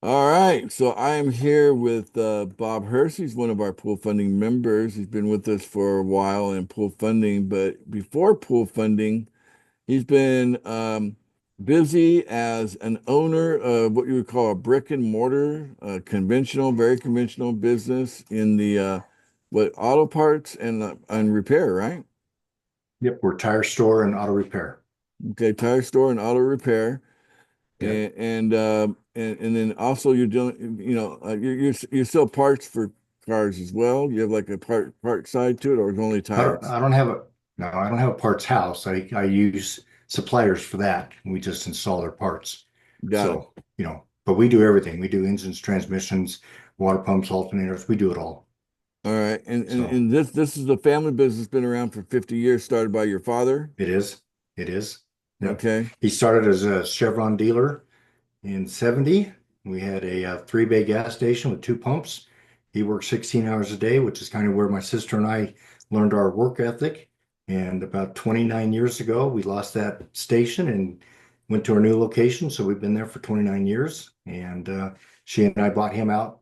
All right, so I am here with Bob Hurst. He's one of our pool funding members. He's been with us for a while in pool funding, but before pool funding, he's been busy as an owner of what you would call a brick and mortar, conventional, very conventional business in the what auto parts and repair, right? Yep, we're tire store and auto repair. Okay, tire store and auto repair. Yep. And then also you're doing you sell parts for cars as well. You have like a part side to it, or it's only I don't tires. I don't have a no, I don't have a parts house. I use suppliers for that. We just install their parts. Got it. So, but we do everything. We do engines, transmissions, water pumps, alternators. We do it all. All right. So And this is a family business, been around for 50 years, started by your father. it is. It is. Yep. Okay. He started as a Chevron dealer in 70. We had a, three-bay gas station with two pumps. He worked 16 hours a day, which is kind of where my sister and I learned our work ethic. And about 29 years ago, we lost that station and went to our new location. So we've been there for 29 years. And she and I bought him out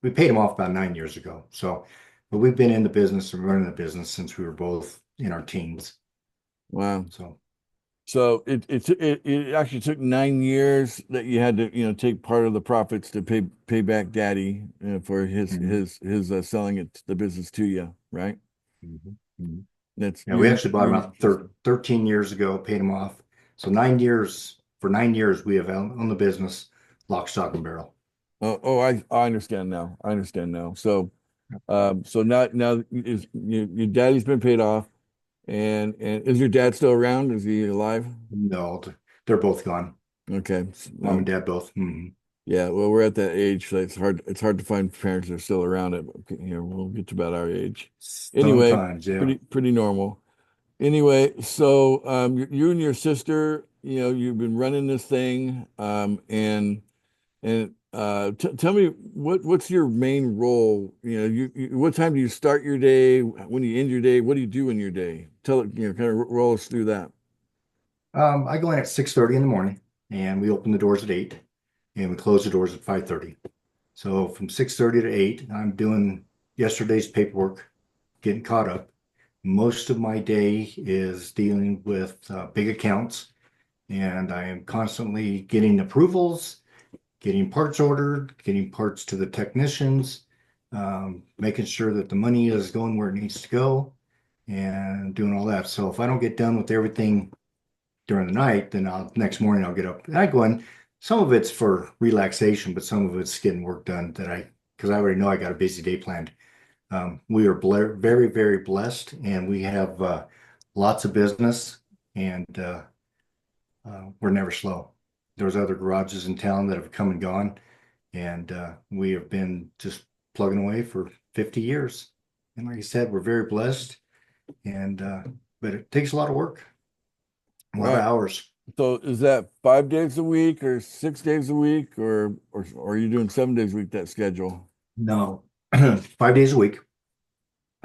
we paid him off about 9 years ago. So, but we've been in the business and running the business since we were both in our teens. Wow. So, So it actually took 9 years that you had to, take part of the profits to pay back daddy for mhm, his selling the business to you, right? mhm, mhm. That's Yeah, we actually bought him out 13 years ago, paid him off. So 9 years, for 9 years, we have owned the business, lock, stock, and barrel. I understand now. I understand now. So now is your daddy's been paid off, and is your dad still around? Is he alive? No, they're both gone. Okay. Mom and Well, dad both. Mhm. yeah. Well, we're at that age, so it's hard to find parents that are still around. We'll get to about our age. Anyway, Sometimes, yeah. pretty normal. Anyway, so you and your sister, you've been running this thing, and tell me what's your main role? What time do you start your day? When do you end your day? What do you do in your day? Tell it, kind of roll us through that. I go in at 6:30 in the morning and we open the doors at 8 and we close the doors at 5:30. So from 6:30 to 8, I'm doing yesterday's paperwork, getting caught up. Most of my day is dealing with big accounts, and I am constantly getting approvals, getting parts ordered, getting parts to the technicians, making sure that the money is going where it needs to go, and doing all that. So if I don't get done with everything during the night, then next morning I'll get up and I go in. Some of it's for relaxation, but some of it's getting work done because I already know I got a busy day planned. We are very, very blessed, and we have lots of business, and we're never slow. There's other garages in town that have come and gone, and we have been just plugging away for 50 years. And like I said, we're very blessed, and but it takes a lot of work, a lot of Right. hours. So is that 5 days a week or 6 days a week or are you doing 7 days a week that schedule? No, 5 days a week,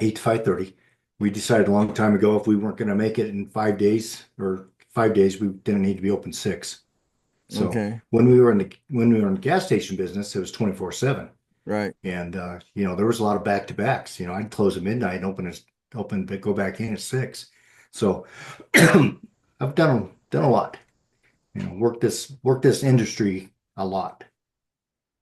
8 to 5:30. We decided a long time ago if we weren't going to make it in 5 days or 5 days, we didn't need to be open six. So Okay. when we were in the gas station business, it was 24/7. Right. And there was a lot of back-to-backs. I'd close at midnight and open but go back in at 6. So I've done a lot. Worked this industry a lot.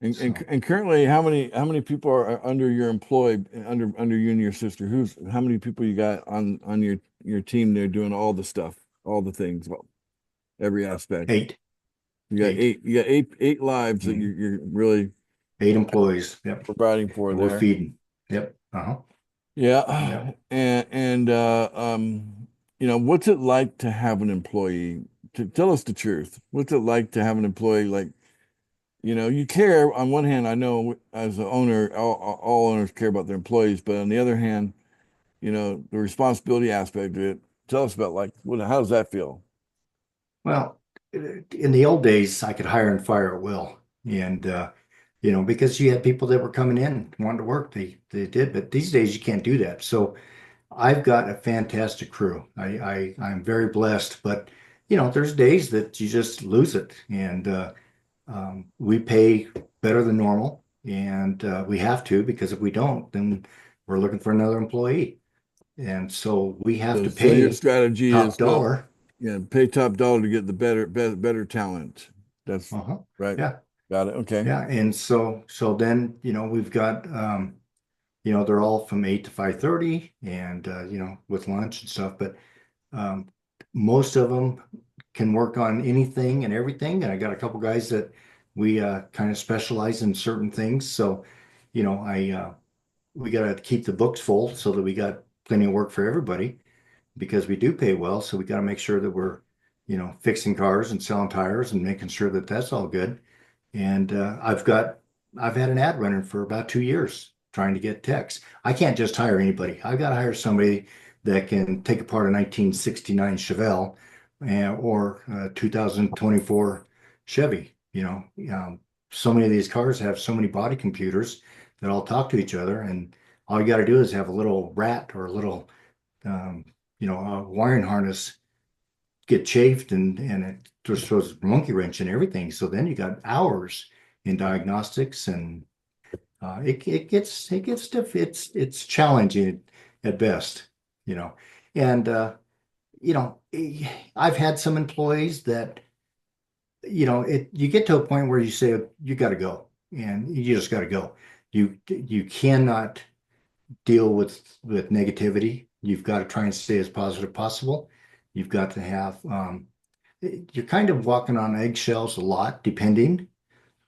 And, and So and currently, how many people are under your employ under you and your sister? How many people you got on your team there doing all the stuff, all the things, well, every aspect. eight, You got eight, eight lives that mm, you're really 8 employees. Yep. providing for And we're there. feeding. Yep. Uh-huh. Yeah. Yep. What's it like to have an employee? Tell us the truth. What's it like to have an employee like, you care on one hand, I know as an owner, all owners care about their employees, but on the other hand, the responsibility aspect of it. Tell us about like how does that feel? Well, in the old days, I could hire and fire at will. And because you had people that were coming in wanting to work, they did. But these days you can't do that. So I've got a fantastic crew. I'm very blessed, but there's days that you just lose it. And We pay better than normal, and we have to because if we don't, then we're looking for another employee. And so we have to So your pay strategy is top to, dollar. pay top dollar to get the better talent. That's Uh-huh. right. Yeah. Got it. Okay. Yeah. And so then, we've got they're all from 8 to 5:30 and with lunch and stuff, but um most of them can work on anything and everything. And I got a couple guys that we kind of specialize in certain things. So, I we got to keep the books full so that we got plenty of work for everybody because we do pay well. So we got to make sure that we're, fixing cars and selling tires and making sure that that's all good. And I've had an ad running for about 2 years trying to get techs. I can't just hire anybody. I've got to hire somebody that can take apart a 1969 Chevelle or a 2024 Chevy. So many of these cars have so many body computers that all talk to each other, and all you got to do is have a little rat or a little, um, a wiring harness get chafed and it just throws a monkey wrench and everything. So then you got hours in diagnostics and it gets stiff. It's challenging at best, you know. And you know, I've had some employees that you get to a point where you say you got to go and you just got to go. You cannot deal with negativity. You've got to try and stay as positive possible. You've got to have you're kind of walking on eggshells a lot, depending.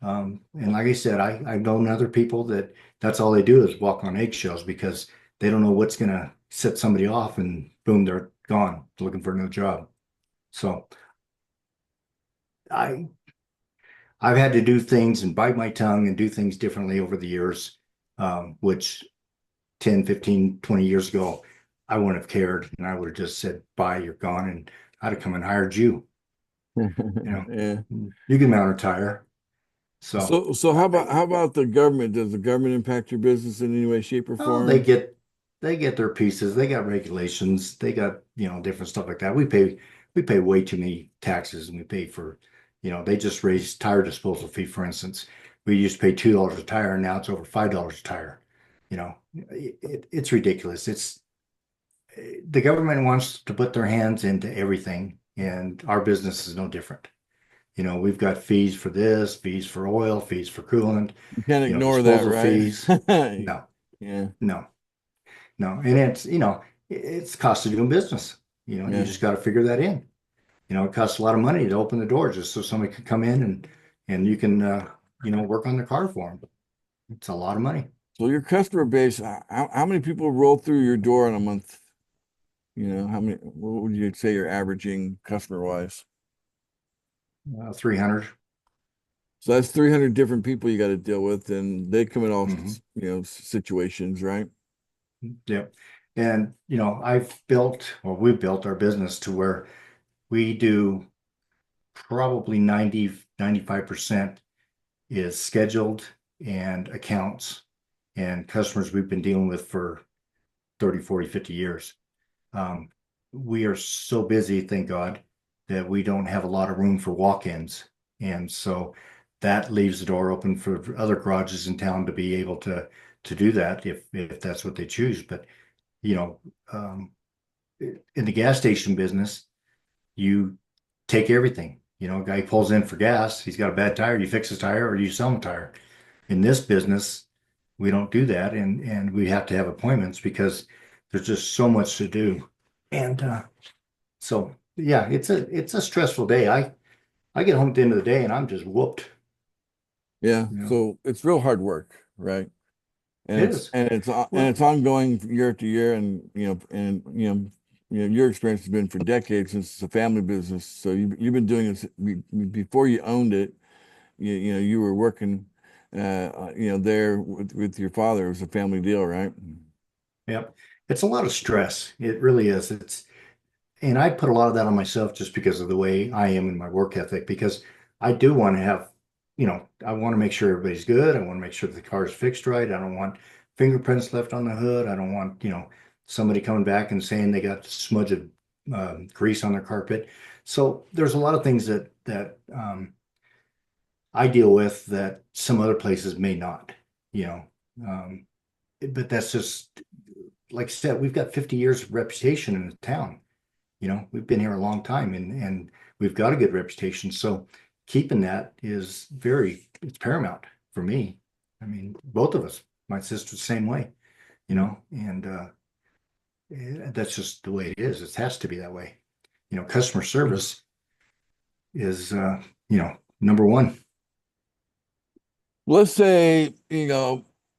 And like I said, I've known other people that that's all they do is walk on eggshells because they don't know what's going to set somebody off, and boom, they're gone looking for a new job. So I I've had to do things and bite my tongue and do things differently over the years, which 10, 15, 20 years ago, I wouldn't have cared and I would have just said, bye, you're gone. And I'd have come and hired you. You know, Yeah. you can mount a tire. So, So how about the government? Does the government impact your business in any way, shape, or oh, they form? get they get their pieces. They got regulations. They got, different stuff like that. We pay way too many taxes and we pay for, they just raised tire disposal fee, for instance. We used to pay $2 a tire and now it's over $5 a tire. It's ridiculous. It's the government wants to put their hands into everything, and our business is no different. We've got fees for this, fees for oil, fees for coolant, You can't ignore that, disposal right? fees. No, Yeah, no, no. And it's cost of doing business. You yeah. just got to figure that in. It costs a lot of money to open the door just so somebody can come in and you can work on the car for them. It's a lot of money. So your customer base, how many people roll through your door in a month? How many, what would you say you're averaging customer wise? 300. So that's 300 different people you got to deal with, and they come in all, Hmm. situations, right? Yep. And we've built our business to where we do probably 95% is scheduled and accounts and customers we've been dealing with for 30, 40, 50 years. Um, we are so busy, thank God, that we don't have a lot of room for walk-ins. And so that leaves the door open for other garages in town to be able to do that if that's what they choose. But you know, um, in the gas station business, you take everything. A guy pulls in for gas, he's got a bad tire, you fix his tire or you sell him a tire. In this business, we don't do that, and we have to have appointments because there's just so much to do. And so yeah, it's a stressful day. I get home at the end of the day and I'm just whooped. Yeah. You know, So it's real hard work, right? And it it's is. and it's and Well, it's ongoing year after year, and your experience has been for decades since it's a family business. So you've been doing this before you owned it. You were working, there with your father. It was a family deal, right? yep. It's a lot of stress. It really is. And I put a lot of that on myself just because of the way I am in my work ethic, because I do want to have, I want to make sure everybody's good. I want to make sure the car is fixed right. I don't want fingerprints left on the hood. I don't want, somebody coming back and saying they got a smudge of grease on their carpet. So there's a lot of things that I deal with that some other places may not, you know. Um, but that's just like I said, we've got 50 years of reputation in the town. We've been here a long time and we've got a good reputation. So keeping that is it's paramount for me. I mean, both of us, my sister's the same way, and that's just the way it is. It has to be that way. Customer service is, number one. Let's say,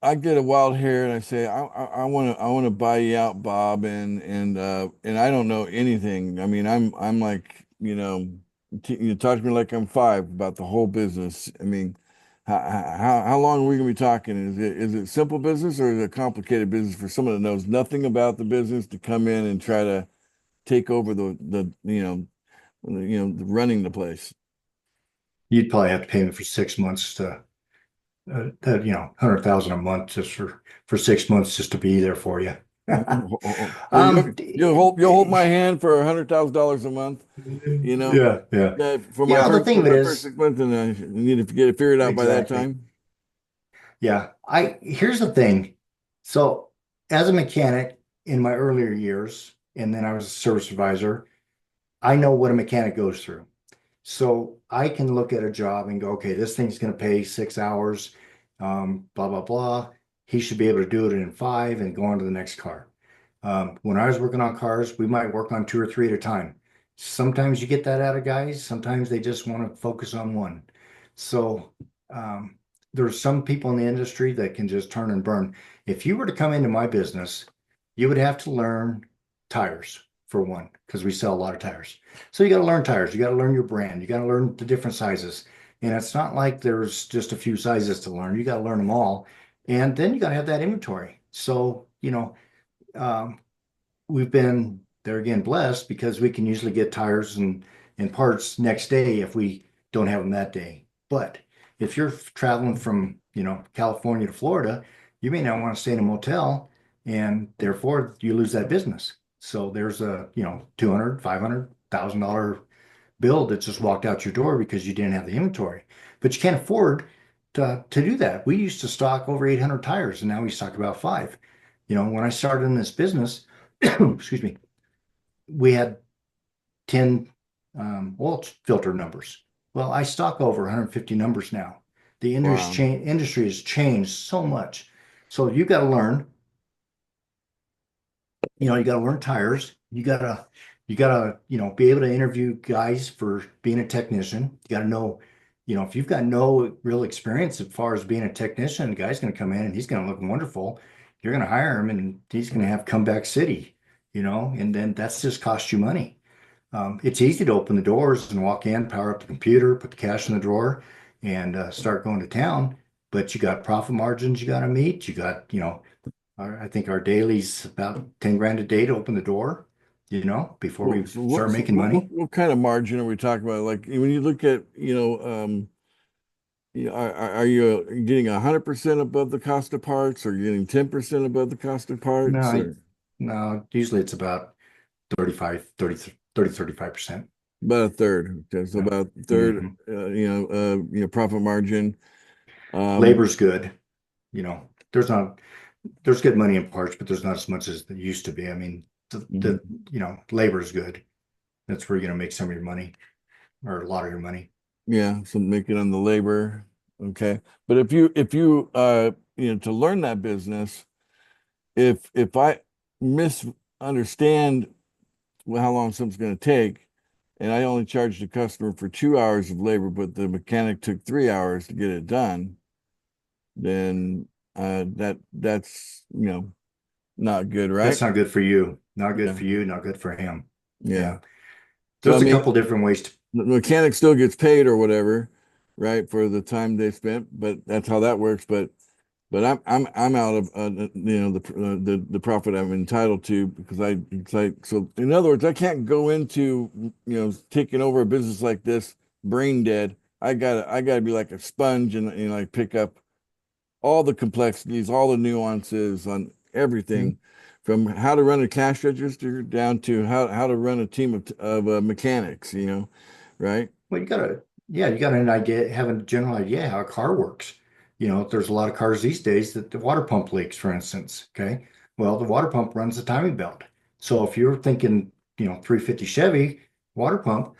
I get a wild hair and I say, I want to buy you out, Bob, and I don't know anything. I mean, I'm like, you talk to me like I'm five about the whole business. I mean, how long are we gonna be talking? Is it simple business or is it complicated business for someone that knows nothing about the business to come in and try to take over running the place? You'd probably have to pay me for 6 months to that 100,000 a month just for 6 months just to be there for you. So Um, you'll hold my hand for $100,000 a month, you know, yeah, yeah. for The thing for of it my first is, 6 months, and I need to get it figured out by that exactly. time. Yeah. Here's the thing. So as a mechanic in my earlier years, and then I was a service advisor, I know what a mechanic goes through. So I can look at a job and go, okay, this thing's going to pay 6 hours, blah, blah, blah. He should be able to do it in five and go on to the next car. When I was working on cars, we might work on two or three at a time. Sometimes you get that out of guys. Sometimes they just want to focus on one. So um, there's some people in the industry that can just turn and burn. If you were to come into my business, you would have to learn tires for one, because we sell a lot of tires. So you got to learn tires. You got to learn your brand. You got to learn the different sizes. And it's not like there's just a few sizes to learn. You got to learn them all. And then you got to have that inventory. So, um, we've been there again blessed because we can usually get tires and parts next day if we don't have them that day. But if you're traveling from, California to Florida, you may not want to stay in a motel and therefore you lose that business. So there's a, 200, $500,000 bill that just walked out your door because you didn't have the inventory. But you can't afford to do that. We used to stock over 800 tires and now we stock about five. When I started in this business, excuse me, we had 10 oil filter numbers. Well, I stock over 150 numbers now. The Wow. industry has changed so much. So you got to learn, you got to learn tires. You gotta, be able to interview guys for being a technician. You got to know, if you've got no real experience as far as being a technician, the guy's going to come in and he's going to look wonderful. You're going to hire him and he's going to have comeback city, and then that's just cost you money. It's easy to open the doors and walk in, power up the computer, put the cash in the drawer, and start going to town. But you got profit margins you got to meet. You got, I think our daily's about 10 grand a day to open the door, before we So start making money. what kind of margin are we talking about? Like when you look at, are you getting 100% above the cost of parts, or you're getting 10% above the cost of parts, No, or no, usually it's about 35%. about a third? Okay, so Yeah. about a third, hmm profit margin. Um, Labor's good. There's good money in parts, but there's not as much as there used to be. I mean, mhm. labor's good. That's where you're going to make some of your money or a lot of your money. Yeah, so make it on the labor. Okay. But if you to learn that business, if I misunderstand how long something's going to take, and I only charged the customer for 2 hours of labor, but the mechanic took 3 hours to get it done, then that's not good, right? That's not good for you. Not good Yeah. for you. Not good for him. Yeah. Yeah. So I There's a mean, couple different ways to. the mechanic still gets paid or whatever, right, for the time they spent, but that's how that works. But I'm out of the profit I'm entitled to because I it's like so in other words I can't go into taking over a business like this brain dead. I gotta be like a sponge and like pick up all the complexities, all the nuances on everything, from how to run a cash register down to how to run a team of mechanics, right? Well, you gotta. yeah, you got an idea, have a general idea how a car works. There's a lot of cars these days that the water pump leaks, for instance. Okay. Well, the water pump runs the timing belt. So if you're thinking, 350 Chevy water pump,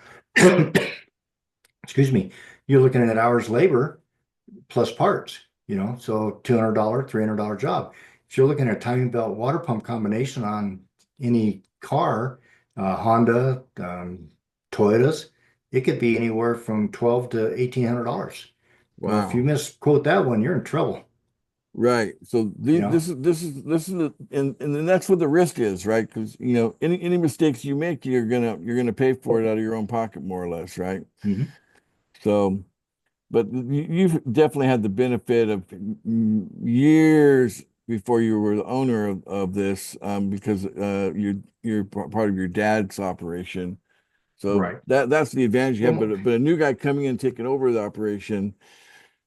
excuse me, you're looking at hours labor plus parts, so $200, $300 job. If you're looking at a timing belt water pump combination on any car, Honda, Toyotas, it could be anywhere from 12 to $1,800. Well, if you Wow. misquote that one, you're in trouble, Right. So you know? and then that's what the risk is, right? Because any mistakes you make, you're gonna pay for it out of your own pocket, more or less, right? Hmm. So, but you've definitely had the benefit of years before you were the owner of this, because you're part of your dad's operation. So Right. that's the advantage you have. Well, But a new guy coming in taking over the operation,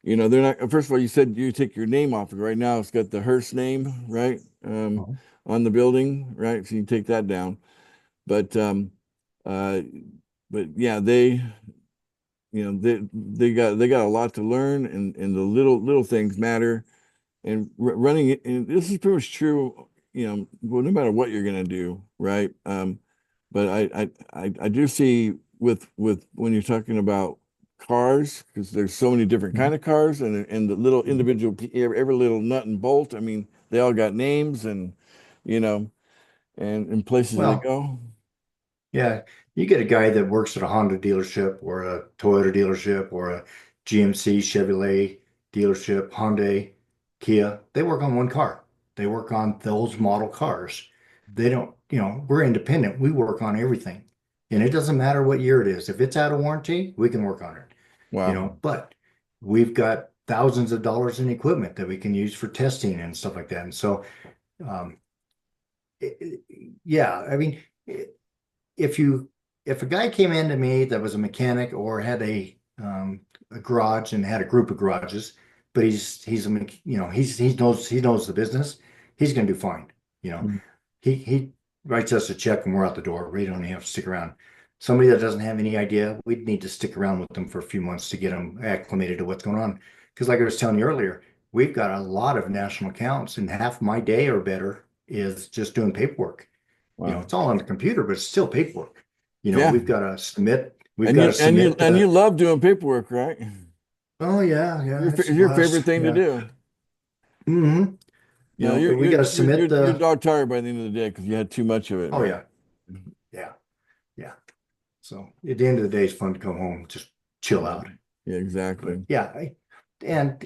they're not. First of all, you said you take your name off it. Right now, it's got the Hearst name, right, on the building, right? So you take that down. But uh, but yeah, they got a lot to learn, and the little things matter. And running it, and this is pretty much true, well, no matter what you're gonna do, right? But I do see with when you're talking about cars, because there's so many different kind mhm. of cars, and the little Mhm. individual every little nut and bolt. I mean, they all got names, and you know, and places they Well, go. yeah, you get a guy that works at a Honda dealership or a Toyota dealership or a GMC Chevrolet dealership, Hyundai, Kia. They work on one car. They work on those model cars. They don't, we're independent. We work on everything. And it doesn't matter what year it is. If it's out of warranty, we can work on it, Wow. but we've got thousands of dollars in equipment that we can use for testing and stuff like that. And so, um, yeah, I mean, if you if a guy came in to me that was a mechanic or had a garage and had a group of garages, but he's a he knows the business, he's gonna do fine. You know, Mhm. he writes us a check and we're out the door. We don't even have to stick around. Somebody that doesn't have any idea, we'd need to stick around with them for a few months to get them acclimated to what's going on. Because like I was telling you earlier, we've got a lot of national accounts, and half my day or better is just doing paperwork. Wow. It's all on the computer, but it's still paperwork. Yeah. We've And got to you and you submit. and you love doing paperwork, right? Oh yeah, yeah, it's a Your favorite blast. thing to Yeah. do. Hmm. No, you're But we got you're to you're submit you're the. dog tired by the end of the day because you had too much of it, Oh right? yeah, yeah, yeah. So at the end of the day, it's fun to come home, just chill Yeah, out. yeah, But exactly. yeah, and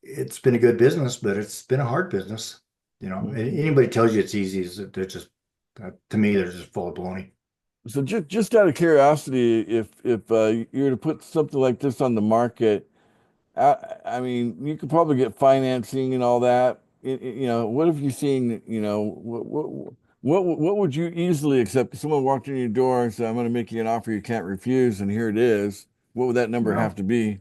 it's been a good business, but it's been a hard business. Mhm. Anybody tells you it's easy, is that they're just to me they're just full of baloney. So just out of curiosity, if you were to put something like this on the market, I mean, you could probably get financing and all that. What have you seen? What would you easily accept? If someone walked in your door and said, "I'm going to make you an offer you can't refuse," and here it is. What would that number have Well, to be?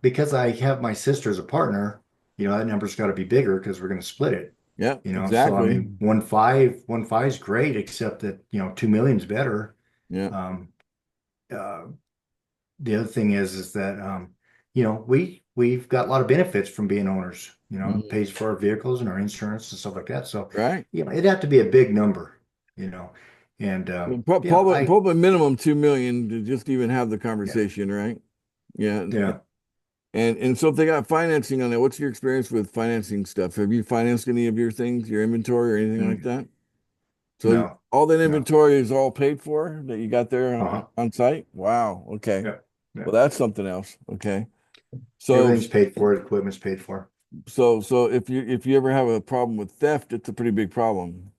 because I have my sister as a partner, that number's got to be bigger because we're going to split it. Yeah, So I exactly. mean, one five is great, except that 2 million's better. Yeah. Um, uh, the other thing is that we've got a lot of benefits from being owners. It Mhm. pays for our vehicles and our insurance and stuff like that. So Right. it'd have to be a big number, you know, and Well, yeah, probably minimum 2 million to just even have the yeah, conversation, right? Yeah. yeah. And so if they got financing on that, what's your experience with financing stuff? Have you financed any of your things, your inventory or anything like Mm, that? So no, all that no. inventory is all paid for that you got there Uh-huh. on site? Wow. Okay. Yeah, yeah. Well, that's something else. Okay. So Everything's paid for, equipment's paid for. so if you ever have a problem with theft, it's a pretty big problem,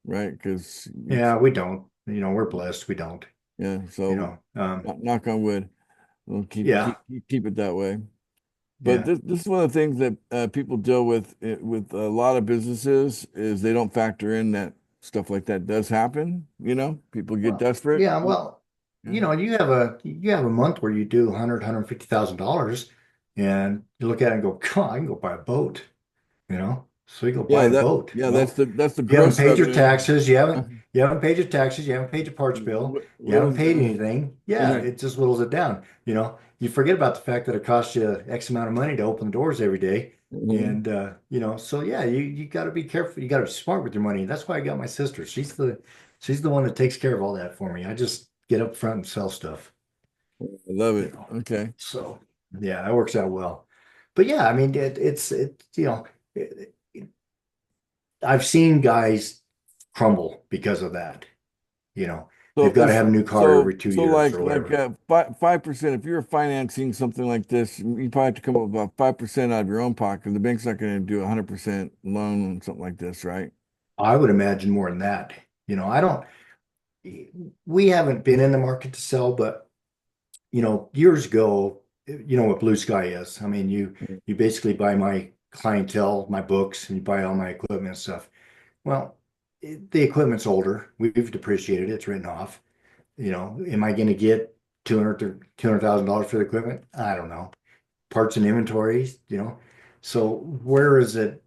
right? Because Yeah, we don't. We're blessed. We don't. yeah, You so know. Um, knock on wood. We'll yeah. keep it that way. But Yeah. this is one of the things that people deal with with a lot of businesses is they don't factor in that stuff like that does happen. People get Well, desperate. yeah. Well, Yeah. you have a month where you do 150,000 dollars, and you look at it and go, God, I can go buy a boat. You know. So you go buy a boat. Well, that's the you haven't gross paid your revenue. taxes. You haven't paid your taxes. You haven't paid your parts bill. You haven't Whittles it paid down. anything. Yeah, Yeah. it just whittles it down. You forget about the fact that it costs you X amount of money to open the doors every day. Mhm. And so yeah, you got to be careful. You got to be smart with your money. That's why I got my sister. She's the one that takes care of all that for me. I just get up front and sell stuff. I love You it. know. Okay. So yeah, that works out well. But yeah, I mean, I've seen guys crumble because of that. You know, So they've got to is have a new car so every two so years like or whatever. 5%. If you're financing something like this, you probably have to come up with about 5% out of your own pocket. The bank's not going to do 100% loan on something like this, right? I would imagine more than that. I don't, we haven't been in the market to sell, but years ago, you know what Blue Sky is. I mean, you basically buy my clientele, my books, and you buy all my equipment and stuff. Well, the equipment's older. We've depreciated it. It's written off. Am I going to get 200,000 for the equipment? I don't know. Parts and inventories, So where's it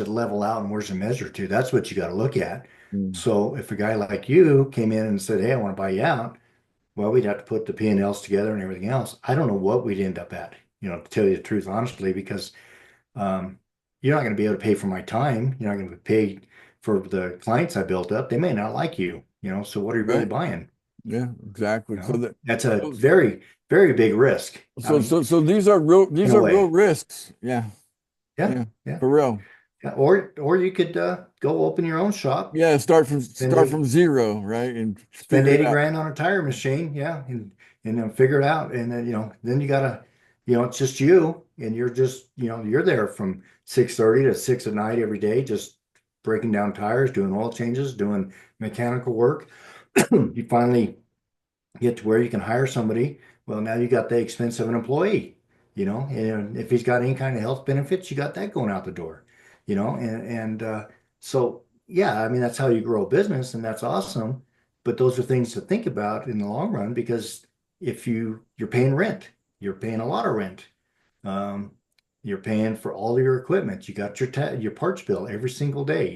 level out and where's it measure to? That's what you got to look at. Mm. So if a guy like you came in and said, "Hey, I want to buy you out," well, we'd have to put the P&Ls together and everything else. I don't know what we'd end up at, to tell you the truth, honestly, because um, you're not going to be able to pay for my time. You're not going to pay for the clients I built up. They may not like you, so what are you really Right. buying? Yeah, exactly. That's a So very, very big risk. I mean, so in these a are real way. risks. Yeah. Yeah, Yeah. yeah. For real. Yeah, or you could go open your own shop, Yeah, spend start from zero, right? And spend figure it 80 out. grand on a tire machine, yeah, and then figure it out. And then then you gotta, it's just you, and you're there from 6:30 to 6 at night every day, just breaking down tires, doing oil changes, doing mechanical work. You finally get to where you can hire somebody. Well, now you got the expense of an employee, and if he's got any kind of health benefits, you got that going out the door, and so yeah, I mean that's how you grow a business, and that's awesome. But those are things to think about in the long run because if you're paying rent, you're paying a lot of rent. Um, you're paying for all of your equipment. You got your parts bill every single day.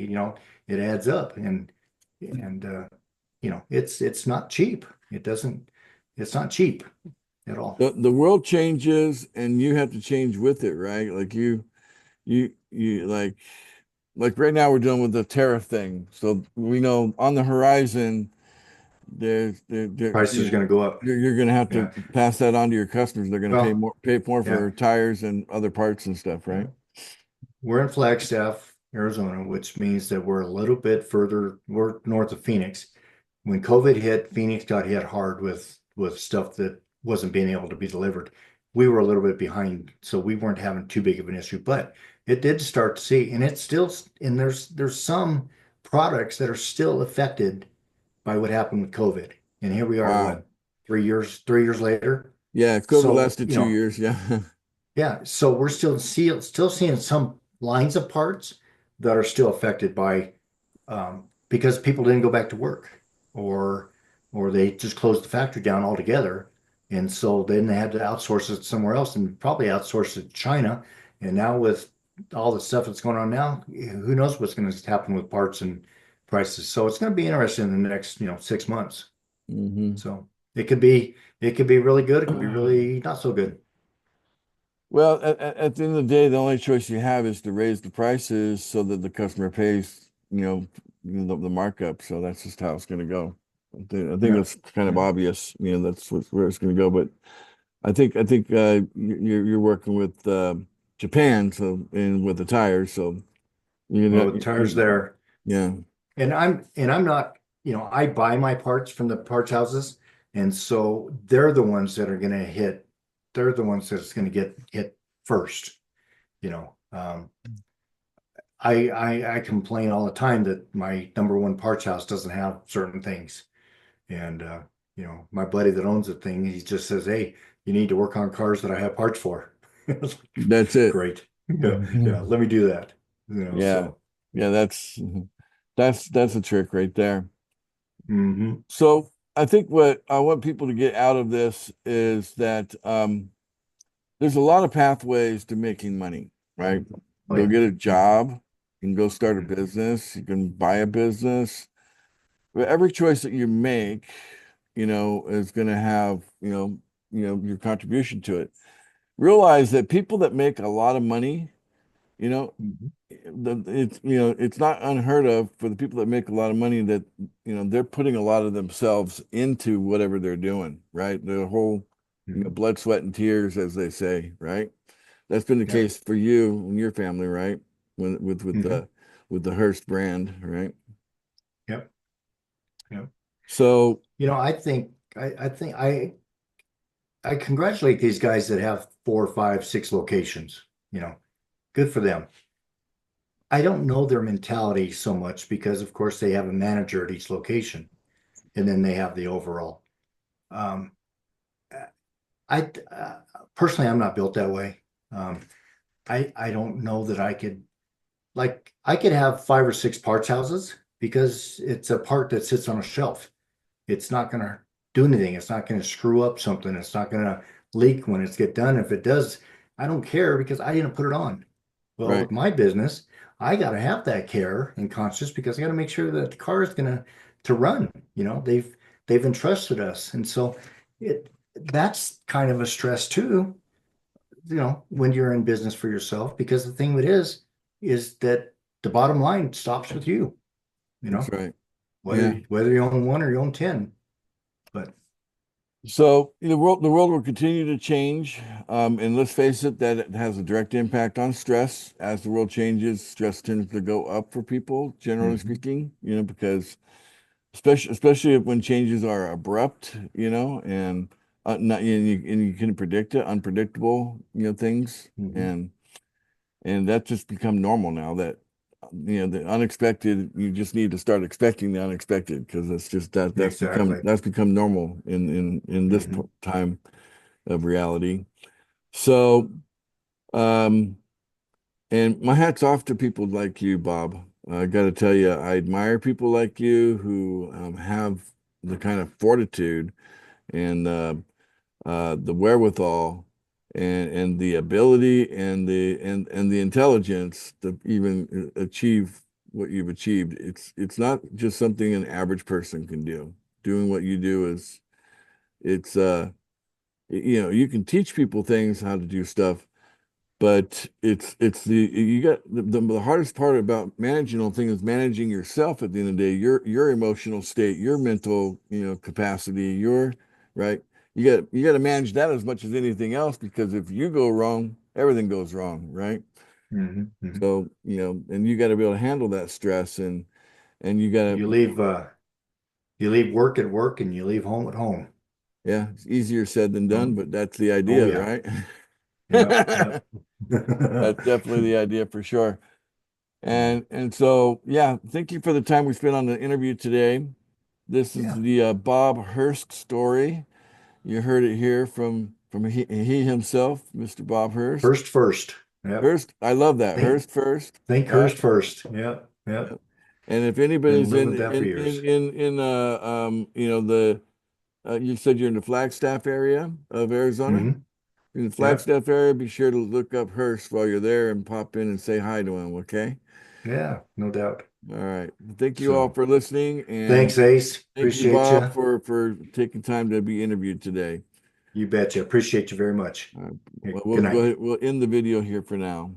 It adds up, and it's not cheap. It's not cheap at all. The world changes and you have to change with it, right? Like you like right now we're dealing with the tariff thing. So we know on the horizon there Prices are going to go up. you're going to have to Yeah. pass that on to your customers. They're going to Well, pay more yeah. for tires and other parts and stuff, Yeah. right? We're in Flagstaff, Arizona, which means that we're a little bit further, we're north of Phoenix. When COVID hit, Phoenix got hit hard with stuff that wasn't being able to be delivered. We were a little bit behind, so we weren't having too big of an issue, but it did start to see, and it's still, and there's some products that are still affected by what happened with COVID. And here we are, Wow. what, 3 years later? Yeah, COVID So, lasted 2 years. Yeah. yeah, so we're still seeing some lines of parts that are still affected by because people didn't go back to work or they just closed the factory down altogether. And so then they had to outsource it somewhere else and probably outsource it to China. And now with all the stuff that's going on now, who knows what's going to happen with parts and prices. So it's going to be interesting in the next, 6 months. Hmm. So it could be really good. It could be really not so good. Well, at the end of the day, the only choice you have is to raise the prices so that the customer pays, the markup. So that's just how it's going to go. I think Yeah. that's kind of Yeah. obvious. That's where it's going to go. But I think you're working with Japan, so and with the tires, so Well, with tires there, yeah. and I'm not, I buy my parts from the parts houses, and so they're the ones that are going to hit. They're the ones that's going to get hit first. You know, I complain all the time that my number one parts house doesn't have certain things, and my buddy that owns the thing, he just says, "Hey, you need to work on cars that I have parts for." It's like, That's it. great, yeah, yeah, let me do that. Yeah, So. yeah, that's a trick right there. Hmm. So I think what I want people to get out of this is that there's a lot of pathways to making money, right? Oh Go yeah. get a job, You can go start a Mhm. business. You can buy a business. But every choice that you make, is going to have, your contribution to it. Realize that people that make a lot of money, you know, Mhm. it's not unheard of for the people that make a lot of money that, they're putting a lot of themselves into whatever they're doing, right? The whole, Mhm. blood, sweat, and tears, as they say, right? That's been the Yep. case for you and your family, right? When Mhm. with the Hurst brand, right? Yep. Yep. So I congratulate these guys that have 4, 5, 6 locations. Good for them. I don't know their mentality so much because, of course, they have a manager at each location, and then they have the overall. Um, I personally, I'm not built that way. Um, I don't know that I could like I could have 5 or 6 parts houses because it's a part that sits on a shelf. It's not going to do anything. It's not going to screw up something. It's not going to leak when it's get done. If it does, I don't care because I didn't put it on. Well, right, with my business, I got to have that care and conscious because I got to make sure that the car is going to run. They've entrusted us, and so it that's kind of a stress too. When you're in business for yourself, because the thing of it is that the bottom line stops with you. You that's know, right. whether Yeah. whether you own one or you own 10, but. So the world will continue to change, and let's face it, that it has a direct impact on stress. As the world changes, stress tends to go up for people, generally Mhm. speaking. Because especially when changes are abrupt, and not and you can predict it, unpredictable, things, Mhm. and that's just become normal now. That the unexpected, you just need to start expecting the unexpected because it's just Exactly. that's become normal in this Mhm. time of reality. So, um, and my hat's off to people like you, Bob. I got to tell you, I admire people like you who have the kind of fortitude and the wherewithal and the ability and the intelligence to even achieve what you've achieved. It's not just something an average person can do. Doing what you do is it's you can teach people things how to do stuff, but it's the you got the hardest part about managing the thing is managing yourself at the end of the day, your emotional state, your mental, capacity, your right. You got to manage that as much as anything else because if you go wrong, everything goes wrong, right? Mhm. Mhm. So, and you got to be able to handle that stress and you got You to leave uh you leave work at work and you leave home at home. yeah, it's easier said than done, Oh, but that's the oh idea, yeah. right? Yep, yep. That's definitely the idea for sure. And so, yeah, thank you for the time we spent on the interview today. This is Yeah. the Bob Hurst story. You heard it here from he himself, Mr. Bob Hurst. Hurst first. Yep. Hurst, I love that. Think Hurst first, think right? Hurst first. Yep, yep. Yep. And if Been anybody's living in with that for in years. in in the you said you're in the Flagstaff area of Arizona. Hmm. In the Yep. Flagstaff area, be sure to look up Hurst while you're there and pop in and say hi to him, okay? Yeah, no doubt. All right. Thank you all So for listening, and thanks, Ace. thank you, Appreciate Bob, you. for taking time to be interviewed today. You betcha. Appreciate you very much. All right. Okay, Well, we'll good go night. ahead. We'll end the video here for now.